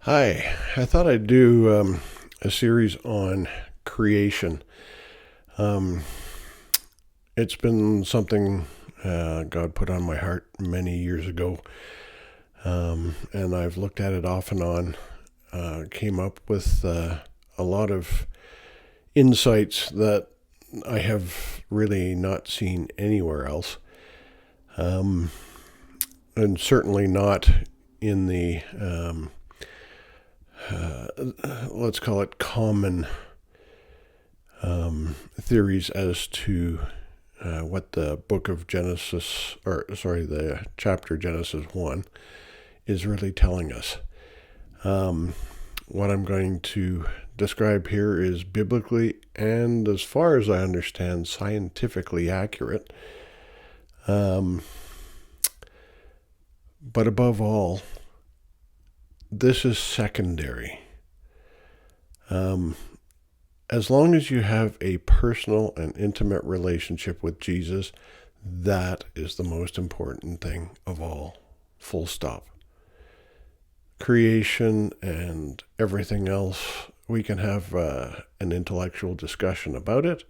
Hi, I thought I'd do a series on creation. Um, it's been something God put on my heart many years ago, and I've looked at it off and on. Came up with a lot of insights that I have really not seen anywhere else, and certainly not in the let's call it common theories as to what the book of Genesis, the chapter Genesis 1 is really telling us. What I'm going to describe here is biblically and, as far as I understand, scientifically accurate. But above all, this is secondary. As long as you have a personal and intimate relationship with Jesus, that is the most important thing of all. Full stop. Creation and everything else, we can have an intellectual discussion about it.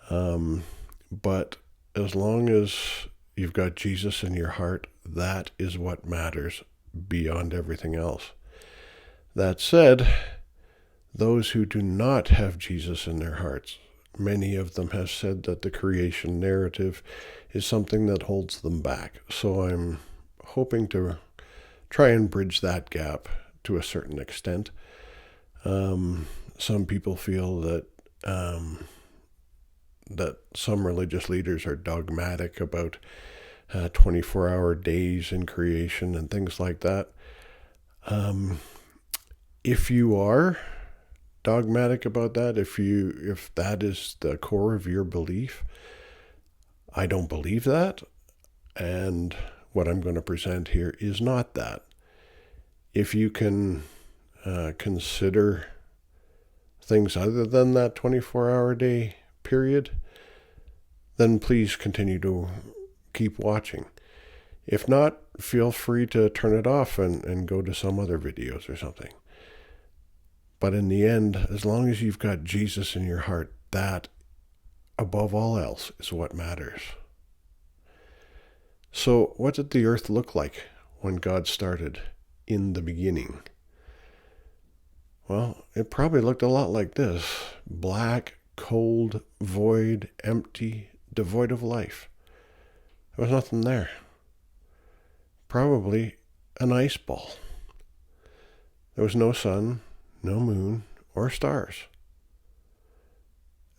But as long as you've got Jesus in your heart, that is what matters beyond everything else. That said, those who do not have Jesus in their hearts, many of them have said that the creation narrative is something that holds them back. So I'm hoping to try and bridge that gap to a certain extent. Some people feel that some religious leaders are dogmatic about 24-hour days in creation and things like that. If you are dogmatic about that, if that is the core of your belief, I don't believe that, and what I'm going to present here is not that. If you can consider things other than that 24-hour day period, then please continue to keep watching. If not, feel free to turn it off and go to some other videos or something. But in the end, as long as you've got Jesus in your heart, that, above all else, is what matters. So, what did the earth look like when God started in the beginning? Well, it probably looked a lot like this: black, cold, void, empty, devoid of life. There was nothing there. Probably an ice ball. There was no sun, no moon, or stars.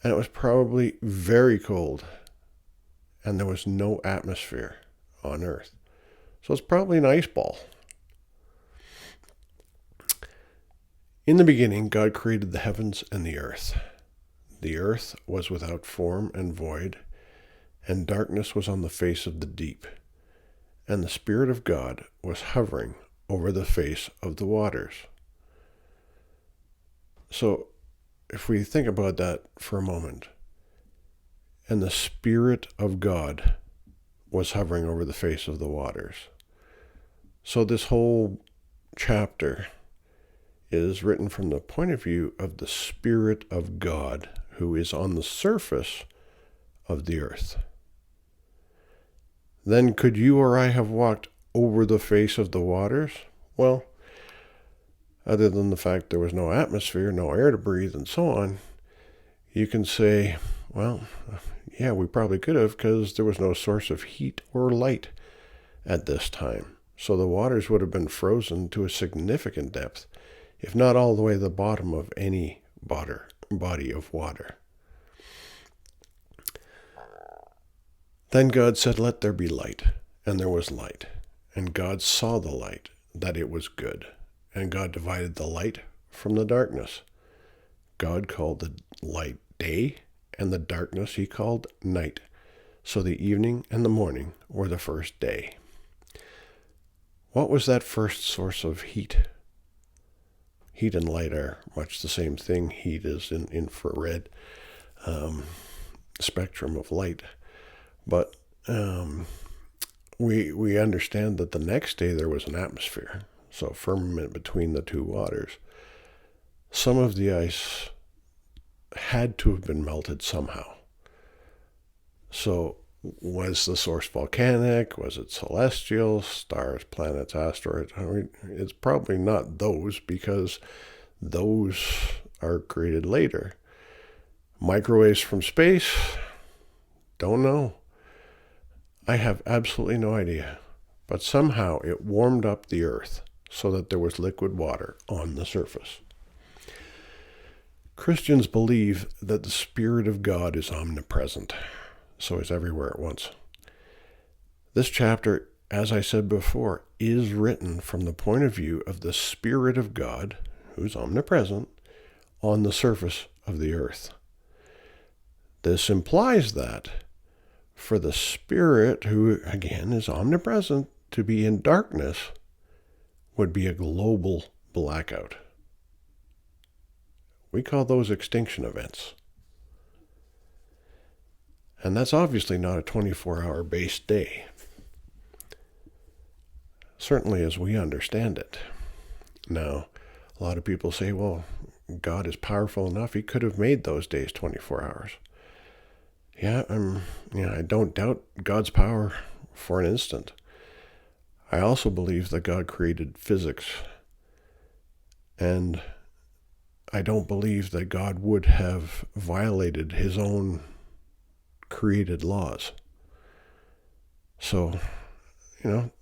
And it was probably very cold, and there was no atmosphere on Earth. So it's probably an ice ball. In the beginning, God created the heavens and the earth. The earth was without form and void, and darkness was on the face of the deep. And the Spirit of God was hovering over the face of the waters. So, if we think about that for a moment, and the Spirit of God was hovering over the face of the waters. So this whole chapter is written from the point of view of the Spirit of God, who is on the surface of the earth. Then could you or I have walked over the face of the waters? Well, other than the fact there was no atmosphere, no air to breathe, and so on, you can say, well, yeah, we probably could have, because there was no source of heat or light at this time. So the waters would have been frozen to a significant depth, if not all the way to the bottom of any body of water. Then God said, "Let there be light," and there was light. And God saw the light, that it was good. And God divided the light from the darkness. God called the light day, and the darkness he called night. So the evening and the morning were the first day. What was that first source of heat? Heat and light are much the same thing. Heat is an infrared spectrum of light. But we understand that the next day there was an atmosphere. so firmament between the two waters. Some of the ice had to have been melted somehow. So was the source volcanic? Was it celestial? Stars, planets, asteroids? I mean, it's probably not those, because those are created later. Microwaves from space? Don't know. I have absolutely no idea. But somehow it warmed up the earth so that there was liquid water on the surface. Christians believe that the Spirit of God is omnipresent, so he's everywhere at once. This chapter, as I said before, is written from the point of view of the Spirit of God, who's omnipresent, on the surface of the earth. This implies that for the Spirit, who again is omnipresent, to be in darkness would be a global blackout. We call those extinction events. And that's obviously not a 24-hour base day, certainly as we understand it. Now, a lot of people say, well, God is powerful enough, he could have made those days 24 hours. Yeah, I don't doubt God's power for an instant. I also believe that God created physics, and I don't believe that God would have violated his own created laws. So,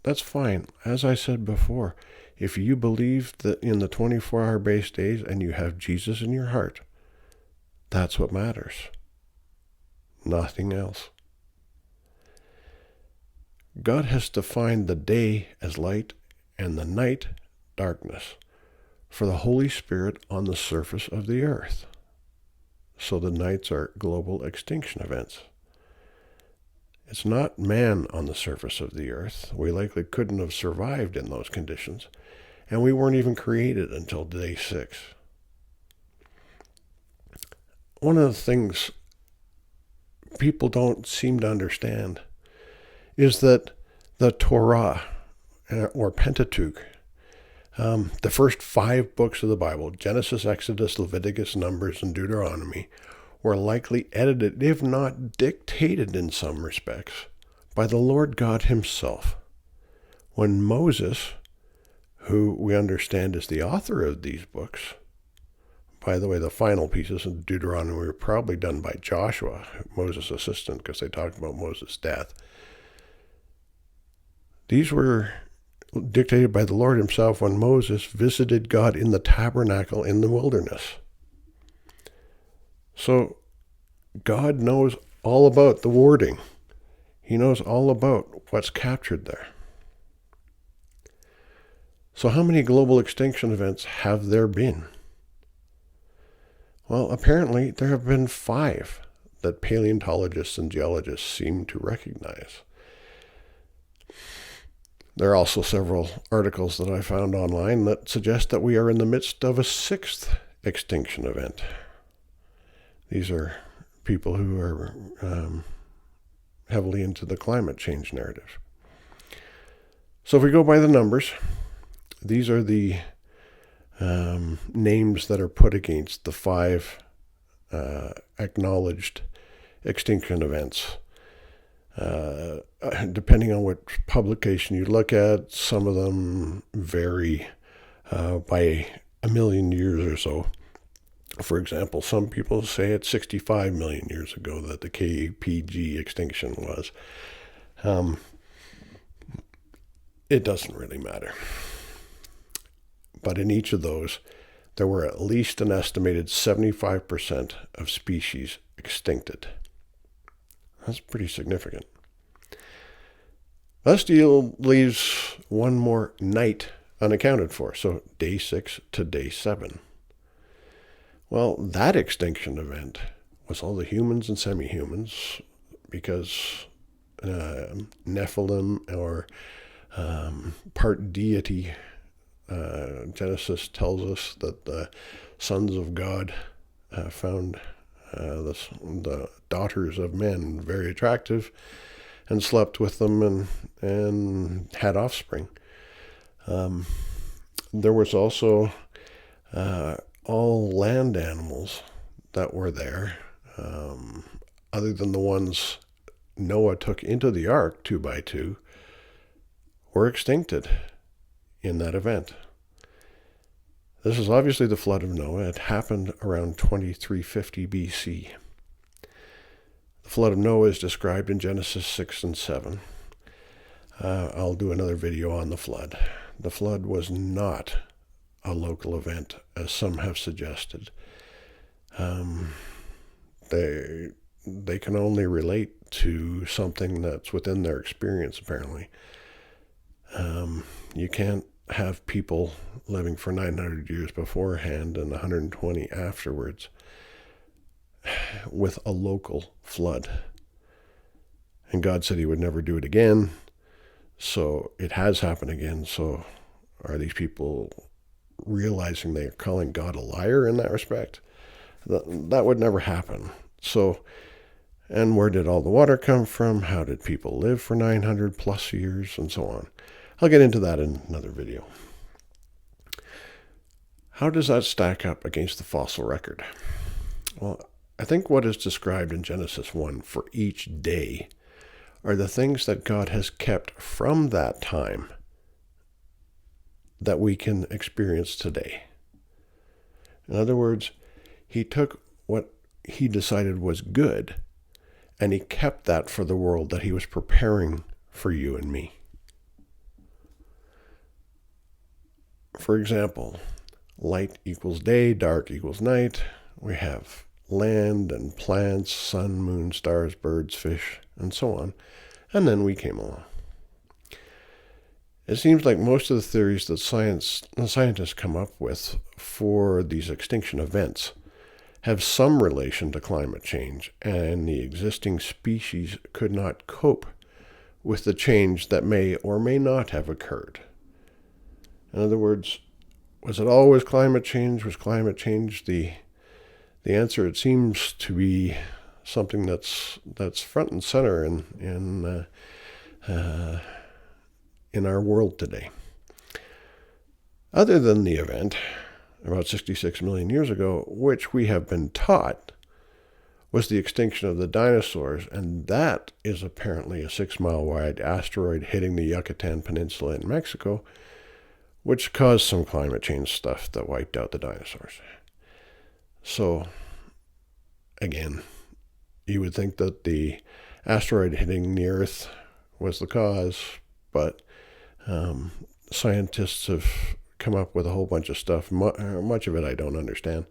that's fine. As I said before, if you believe that in the 24-hour base days and you have Jesus in your heart, that's what matters. Nothing else. God has defined the day as light and the night darkness for the Holy Spirit on the surface of the earth. So the nights are global extinction events. It's not man on the surface of the earth. We likely couldn't have survived in those conditions, and we weren't even created until day 6. One of the things people don't seem to understand is that the Torah, or Pentateuch, the first 5 books of the Bible, Genesis, Exodus, Leviticus, Numbers, and Deuteronomy, were likely edited, if not dictated in some respects, by the Lord God himself. When Moses, who we understand is the author of these books, by the way, the final pieces of Deuteronomy were probably done by Joshua, Moses' assistant, because they talked about Moses' death. These were dictated by the Lord himself when Moses visited God in the tabernacle in the wilderness. So God knows all about the wording. He knows all about what's captured there. So how many global extinction events have there been? Well, apparently there have been 5 that paleontologists and geologists seem to recognize. There are also several articles that I found online that suggest that we are in the midst of a 6th extinction event. These are people who are heavily into the climate change narrative. So if we go by the numbers, these are the names that are put against the 5 acknowledged extinction events. Depending on what publication you look at, some of them vary by a million years or so. For example, some people say it's 65 million years ago that the KPG extinction was. It doesn't really matter. But in each of those, there were at least an estimated 75% of species extincted. That's pretty significant. That still leaves one more night unaccounted for, so day 6 to day 7. Well, that extinction event was all the humans and semi-humans, because Nephilim, or part deity, Genesis tells us that the sons of God found the daughters of men very attractive and slept with them and had offspring. There was also all land animals that were there, other than the ones Noah took into the ark 2 by 2, were extincted in that event. This is obviously the flood of Noah. It happened around 2350 BC. The flood of Noah is described in Genesis 6 and 7. I'll do another video on the flood. The flood was not a local event, as some have suggested. They can only relate to something that's within their experience, apparently. You can't have people living for 900 years beforehand and 120 afterwards with a local flood. And God said he would never do it again. So it has happened again. So are these people realizing they're calling God a liar in that respect? That would never happen. So, and where did all the water come from? How did people live for 900 plus years and so on? I'll get into that in another video. How does that stack up against the fossil record? Well, I think what is described in Genesis 1 for each day are the things that God has kept from that time that we can experience today. In other words, he took what he decided was good and he kept that for the world that he was preparing for you and me. For example, light equals day, dark equals night. We have land and plants, sun, moon, stars, birds, fish, and so on. And then we came along. It seems like most of the theories that scientists come up with for these extinction events have some relation to climate change, and the existing species could not cope with the change that may or may not have occurred. In other words, was it always climate change? Was climate change the answer? It seems to be something that's front and center in our world today. Other than the event about 66 million years ago, which we have been taught was the extinction of the dinosaurs, and that is apparently a 6-mile wide asteroid hitting the Yucatan Peninsula in Mexico, which caused some climate change stuff that wiped out the dinosaurs. So, again, you would think that the asteroid hitting the Earth was the cause, but scientists have come up with a whole bunch of stuff, much of it I don't understand,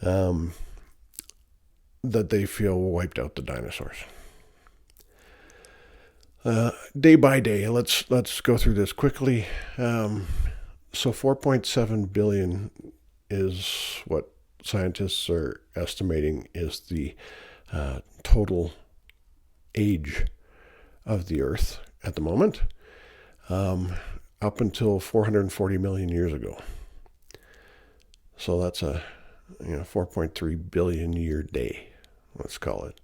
that they feel wiped out the dinosaurs. Day by day, let's go through this quickly. So 4.7 billion is what scientists are estimating is the total age of the Earth at the moment, up until 440 million years ago. So that's a 4.3 billion year day, let's call it.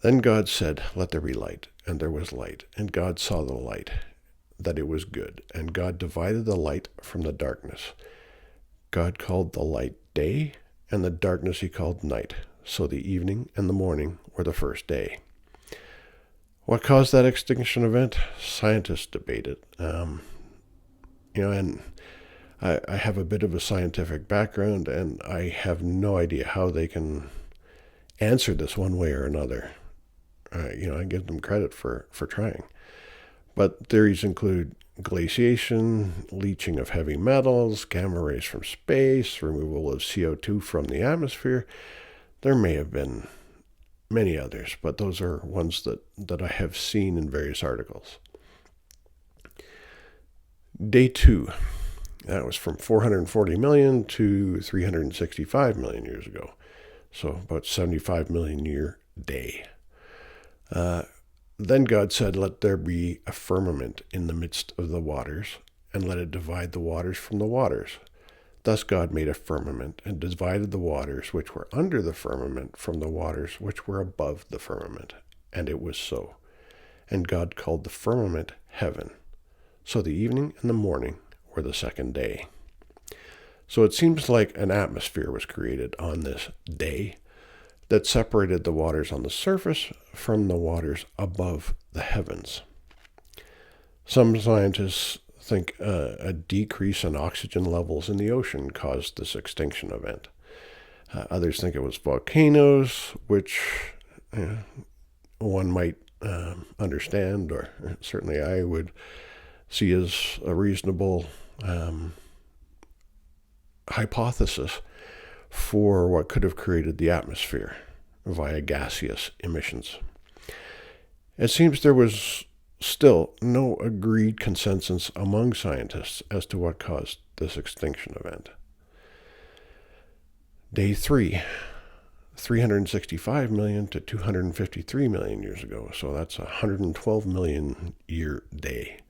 Then God said, "Let there be light," and there was light. And God saw the light, that it was good. And God divided the light from the darkness. God called the light day, and the darkness he called night. So the evening and the morning were the first day. What caused that extinction event? Scientists debate it. And I have a bit of a scientific background, and I have no idea how they can answer this one way or another. I give them credit for trying. But theories include glaciation, leaching of heavy metals, gamma rays from space, removal of CO2 from the atmosphere. There may have been many others, but those are ones that I have seen in various articles. Day 2, that was from 440 million to 365 million years ago. So about 75 million year day. Then God said, "Let there be a firmament in the midst of the waters, and let it divide the waters from the waters." Thus God made a firmament, and divided the waters which were under the firmament from the waters which were above the firmament. And it was so. And God called the firmament heaven. So the evening and the morning or the second day. So it seems like an atmosphere was created on this day that separated the waters on the surface from the waters above the heavens. Some scientists think a decrease in oxygen levels in the ocean caused this extinction event. Others think it was volcanoes, which one might understand, or certainly I would see as a reasonable hypothesis for what could have created the atmosphere via gaseous emissions. It seems there was still no agreed consensus among scientists as to what caused this extinction event. Day 3, 365 million to 253 million years ago, so that's a 112 million year day.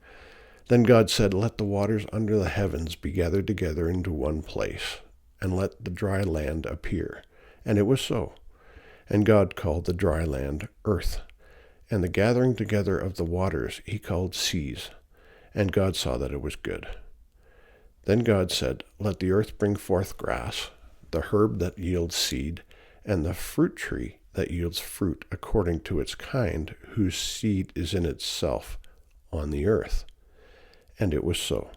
Then God said, "Let the waters under the heavens be gathered together into one place, and let the dry land appear." And it was so. And God called the dry land earth, and the gathering together of the waters he called seas. And God saw that it was good. Then God said, "Let the earth bring forth grass, the herb that yields seed, and the fruit tree that yields fruit according to its kind, whose seed is in itself on the earth." And it was so.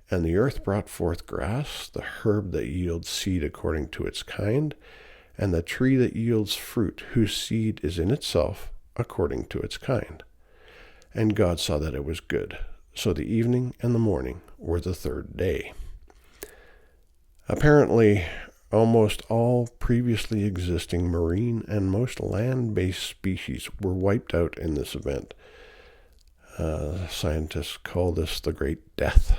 And the earth brought forth grass, the herb that yields seed according to its kind, and the tree that yields fruit, whose seed is in itself according to its kind. And God saw that it was good. So the evening and the morning were the third day. Apparently, almost all previously existing marine and most land-based species were wiped out in this event. Scientists call this the Great Death,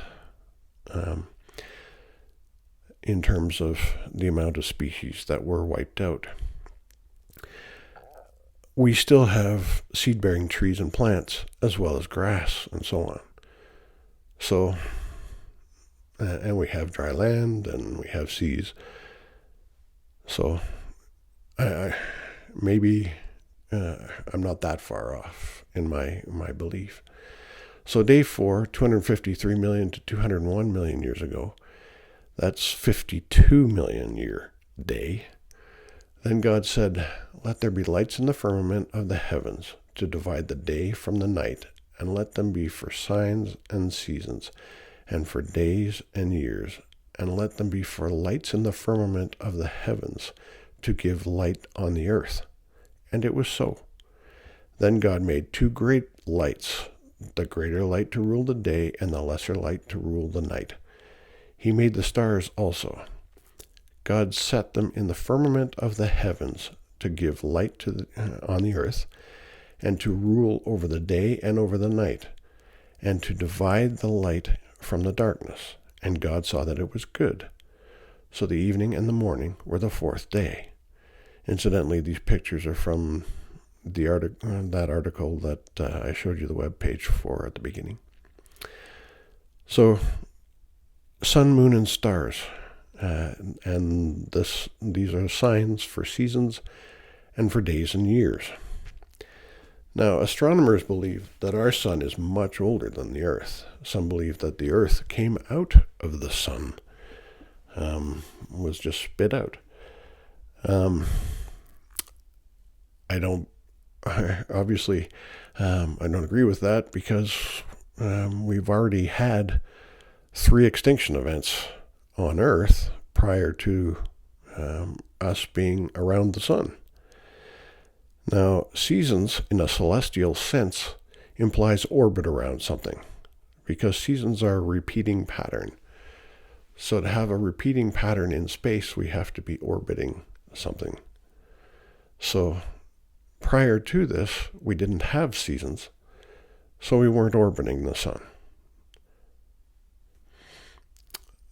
in terms of the amount of species that were wiped out. We still have seed-bearing trees and plants, as well as grass and so on. So, and we have dry land and we have seas. So, maybe I'm not that far off in my belief. So day 4, 253 million to 201 million years ago, that's 52 million year day. Then God said, "Let there be lights in the firmament of the heavens to divide the day from the night, and let them be for signs and seasons, and for days and years, and let them be for lights in the firmament of the heavens to give light on the earth." And it was so. Then God made 2 great lights, the greater light to rule the day and the lesser light to rule the night. He made the stars also. God set them in the firmament of the heavens to give light on the earth, and to rule over the day and over the night, and to divide the light from the darkness. And God saw that it was good. So the evening and the morning were the 4th day. Incidentally, these pictures are from that article that I showed you the web page for at the beginning. So, sun, moon, and stars. And these are signs for seasons and for days and years. Now, astronomers believe that our sun is much older than the Earth. Some believe that the Earth came out of the sun, was just spit out. I don't agree with that, because we've already had 3 extinction events on Earth prior to us being around the sun. Now, seasons in a celestial sense implies orbit around something, because seasons are a repeating pattern. So to have a repeating pattern in space, we have to be orbiting something. So prior to this, we didn't have seasons, so we weren't orbiting the sun.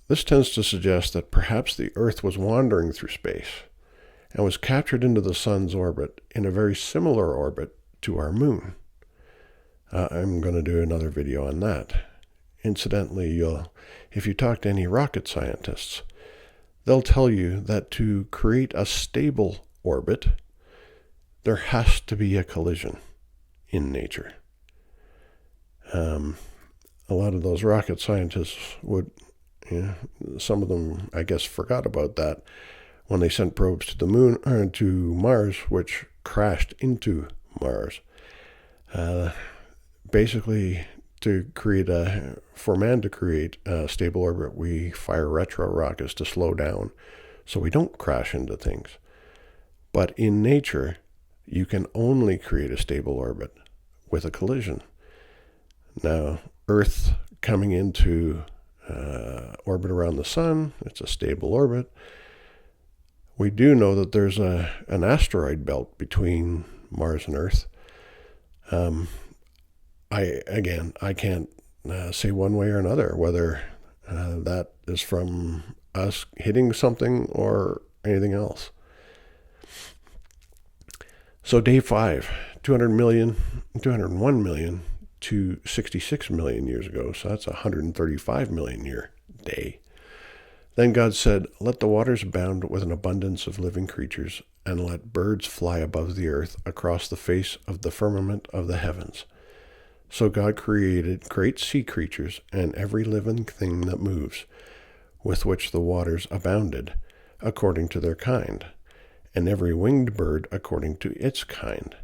This tends to suggest that perhaps the Earth was wandering through space and was captured into the sun's orbit in a very similar orbit to our moon. I'm going to do another video on that. Incidentally, if you talk to any rocket scientists, they'll tell you that to create a stable orbit, there has to be a collision in nature. a lot of those rocket scientists would, some of them, I guess, forgot about that when they sent probes to the moon or to Mars, which crashed into Mars. Basically, for man to create a stable orbit, we fire retro rockets to slow down so we don't crash into things. But in nature, you can only create a stable orbit with a collision. Now, Earth coming into orbit around the sun, it's a stable orbit. We do know that there's an asteroid belt between Mars and Earth. I can't say one way or another whether that is from us hitting something or anything else. So day 5, 201 million to 66 million years ago. So that's a 135 million year day. Then God said, "Let the waters abound with an abundance of living creatures, and let birds fly above the earth across the face of the firmament of the heavens." So God created great sea creatures and every living thing that moves, with which the waters abounded, according to their kind, and every winged bird according to its kind.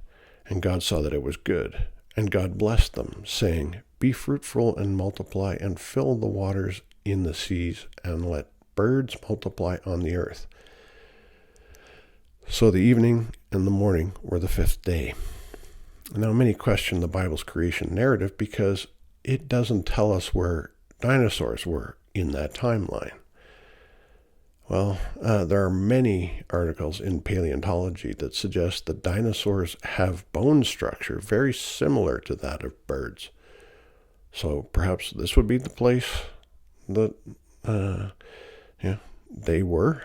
And God saw that it was good. And God blessed them, saying, "Be fruitful and multiply, and fill the waters in the seas, and let birds multiply on the earth." So the evening and the morning were the 5th day. Now many question the Bible's creation narrative because it doesn't tell us where dinosaurs were in that timeline. Well, there are many articles in paleontology that suggest that dinosaurs have bone structure very similar to that of birds. So perhaps this would be the place that they were.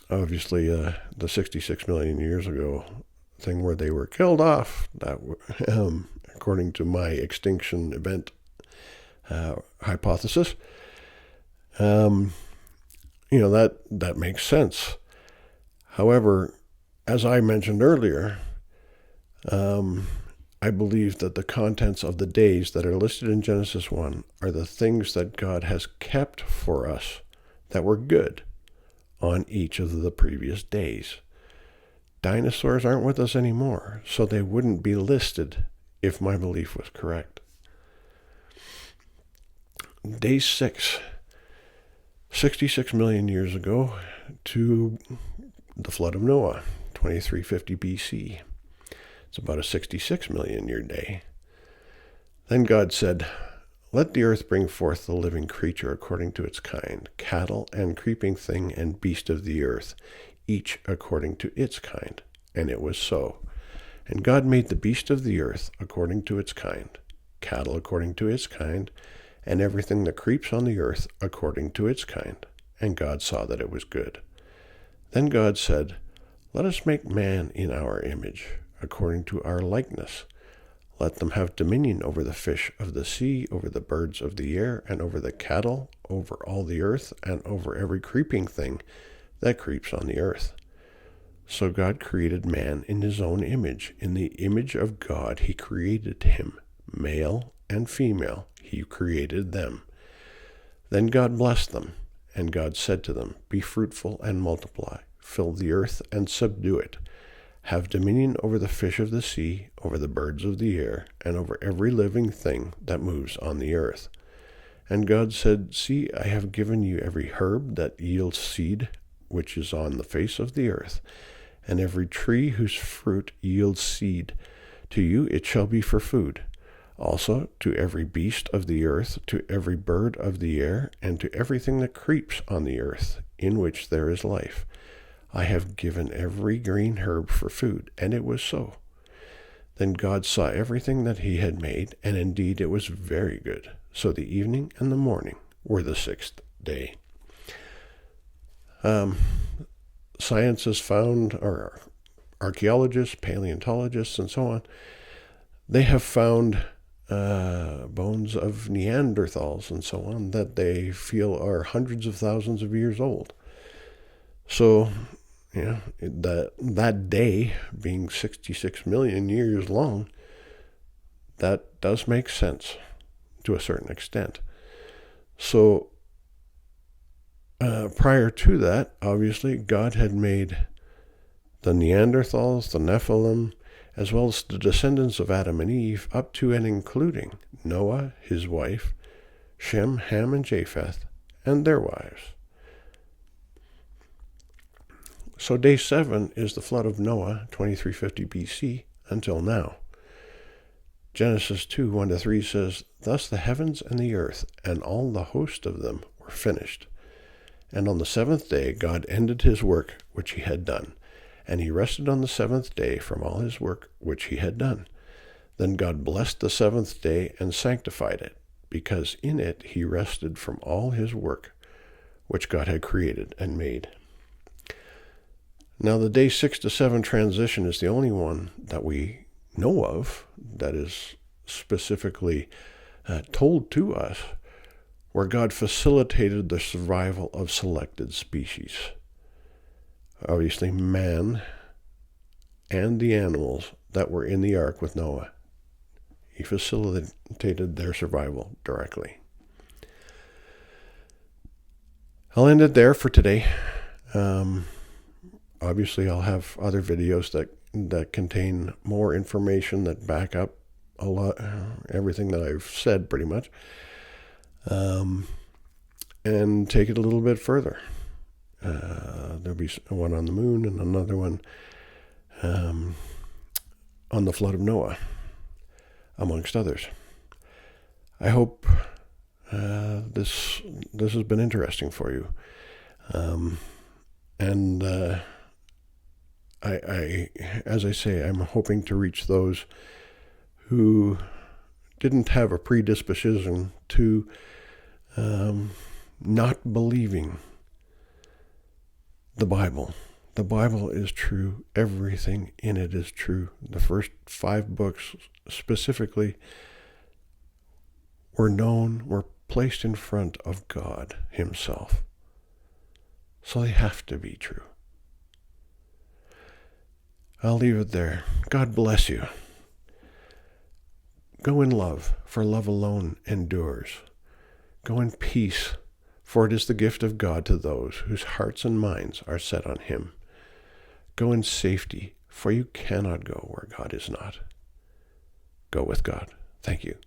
Obviously, the 66 million years ago thing where they were killed off, that according to my extinction event hypothesis, that makes sense. However, as I mentioned earlier, I believe that the contents of the days that are listed in Genesis 1 are the things that God has kept for us that were good on each of the previous days. Dinosaurs aren't with us anymore, so they wouldn't be listed if my belief was correct. Day 6, 66 million years ago to the flood of Noah, 2350 BC. It's about a 66 million year day. Then God said, "Let the earth bring forth the living creature according to its kind, cattle and creeping thing and beast of the earth, each according to its kind." And it was so. And God made the beast of the earth according to its kind, cattle according to its kind, and everything that creeps on the earth according to its kind. And God saw that it was good. Then God said, "Let us make man in our image, according to our likeness. Let them have dominion over the fish of the sea, over the birds of the air, and over the cattle, over all the earth, and over every creeping thing that creeps on the earth." So God created man in his own image. In the image of God he created him. Male and female he created them. Then God blessed them, and God said to them, "Be fruitful and multiply, fill the earth and subdue it. Have dominion over the fish of the sea, over the birds of the air, and over every living thing that moves on the earth." And God said, "See, I have given you every herb that yields seed, which is on the face of the earth, and every tree whose fruit yields seed. To you it shall be for food. Also to every beast of the earth, to every bird of the air, and to everything that creeps on the earth, in which there is life. I have given every green herb for food." And it was so. Then God saw everything that he had made, and indeed it was very good. So the evening and the morning were the 6th day. Science has found, or archaeologists, paleontologists, and so on, they have found bones of Neanderthals and so on that they feel are hundreds of thousands of years old. So, that day being 66 million years long, that does make sense to a certain extent. So prior to that, obviously, God had made the Neanderthals, the Nephilim, as well as the descendants of Adam and Eve, up to and including Noah, his wife, Shem, Ham, and Japheth, and their wives. So day 7 is the flood of Noah, 2350 BC, until now. Genesis 2, 1-3 says, "Thus the heavens and the earth, and all the host of them, were finished. And on the 7th day God ended his work which he had done. And he rested on the 7th day from all his work which he had done. Then God blessed the 7th day and sanctified it, because in it he rested from all his work which God had created and made." Now the day 6 to 7 transition is the only one that we know of that is specifically told to us, where God facilitated the survival of selected species. Obviously, man and the animals that were in the ark with Noah. He facilitated their survival directly. I'll end it there for today. Obviously, I'll have other videos that contain more information that back up a lot, everything that I've said pretty much, and take it a little bit further. There'll be one on the moon and another one on the flood of Noah, amongst others. I hope this has been interesting for you, and I, as I say, I'm hoping to reach those who didn't have a predisposition to not believing the Bible. The Bible is true. Everything in it is true. The first 5 books specifically were placed in front of God himself. So they have to be true. I'll leave it there. God bless you. Go in love, for love alone endures. Go in peace, for it is the gift of God to those whose hearts and minds are set on him. Go in safety, for you cannot go where God is not. Go with God. Thank you.